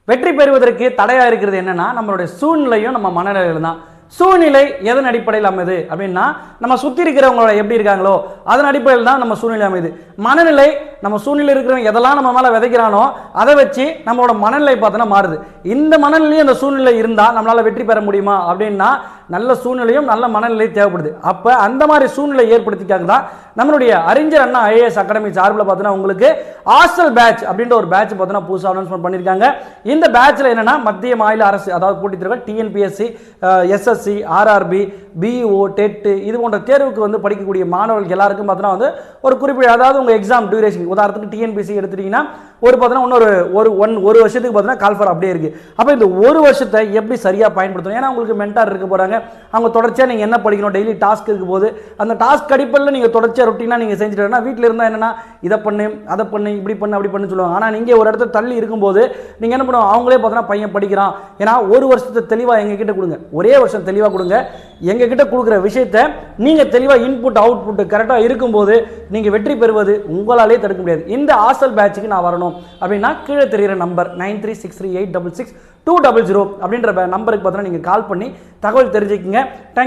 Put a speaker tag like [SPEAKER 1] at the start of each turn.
[SPEAKER 1] வெற்றி பெறுவதற்கு தடையாக இருக்கிறது என்னன்னா நம்மளுடைய சூழ்நிலையும் நம்ம மனநிலையிலும் தான். சூழ்நிலை எதன் அடிப்படையில் அமைது அப்படின்னா நம்ம சுற்றி இருக்கிறவங்களோட எப்படி இருக்காங்களோ அதன் அடிப்படையில் தான் நம்ம சூழ்நிலை அமைது. மனநிலை நம்ம சூழ்நிலை இருக்கிறவங்க எதெல்லாம் நம்ம மேலே விதைக்கிறானோ அதை வச்சு நம்மளோட மனநிலை பார்த்தோன்னா மாறுது. இந்த மனநிலையும் அந்த சூழ்நிலை இருந்தால் நம்மளால் வெற்றி பெற முடியுமா அப்படின்னா நல்ல சூழ்நிலையும் நல்ல மனநிலையும் தேவைப்படுது. அப்போ அந்த மாதிரி சூழ்நிலை ஏற்படுத்திக்காக தான் நம்மளுடைய அறிஞர் அண்ணா ஐஏஎஸ் அகாடமி சார்பில் பார்த்தீங்கன்னா உங்களுக்கு ஹாஸ்டல் பேட்ச் அப்படின்ற ஒரு பேட்ச் பார்த்தீங்கன்னா புதுசாக அனௌன்ஸ்மெண்ட் பண்ணியிருக்காங்க. இந்த பேட்சில் என்னன்னா மத்திய மாநில அரசு அதாவது போட்டித் தேர்வுகள் TNPSC, SSC, RRB, BEO, TET இது போன்ற தேர்வுக்கு வந்து படிக்கக்கூடிய மாணவர்களுக்கு எல்லாருக்கும் பார்த்தீங்கன்னா வந்து ஒரு குறிப்பிட்ட அதாவது உங்கள் எக்ஸாம் டியூரேஷன் உதாரணத்துக்கு டிஎன்பிஎஸ்சி எடுத்துட்டீங்கன்னா ஒரு பார்த்தீங்கன்னா இன்னொரு ஒரு வருஷத்துக்கு பார்த்தீங்கன்னா கால்ஃபர் அப்படியே இருக்கு. அப்போ இந்த ஒரு வருஷத்தை எப்படி சரியாக பயன்படுத்தணும்? ஏன்னா உங்களுக்கு மென்டார் இருக்க போகிறாங்க, அவங்க தொடர்ச்சியாக நீங்கள் என்ன படிக்கணும், டெய்லி டாஸ்க் இருக்கும் போது அந்த டாஸ்க் அடிப்படையில் நீங்கள் தொடர்ச்சியாக ரொட்டீனாக நீங்கள் செஞ்சுட்டீங்கன்னா வீட்டில் இருந்தால் என்னன்னா இதை பண்ணு அதை பண்ணு இப்படி பண்ணு அப்படி பண்ணு சொல்லுவாங்க. ஆனால் நீங்கள் ஒரு இடத்துல தள்ளி இருக்கும்போது நீங்கள் என்ன பண்ணுவோம், அவங்களே பார்த்தோன்னா பையன் படிக்கிறான். ஏன்னா ஒரு வருஷத்தை தெளிவாக எங்ககிட்ட கொடுங்க, ஒரே வருஷம் தெளிவாக கொடுங்க. எங்ககிட்ட கொடுக்குற விஷயத்தை நீங்கள் தெளிவாக இன்புட் அவுட்புட் கரெக்டாக இருக்கும்போது நீங்கள் வெற்றி பெறுவது உங்களாலே தடுக்க முடியாது. இந்த ஹாஸ்டல் பேட்சுக்கு நான் வரணும் அப்படின்னா கீழே தெரிகிற நம்பர் 9363866200 அப்படின்ற நம்பருக்கு பார்த்தீங்கன்னா நீங்கள் கால் பண்ணி தகவல் தெரிஞ்சுக்கிங்க.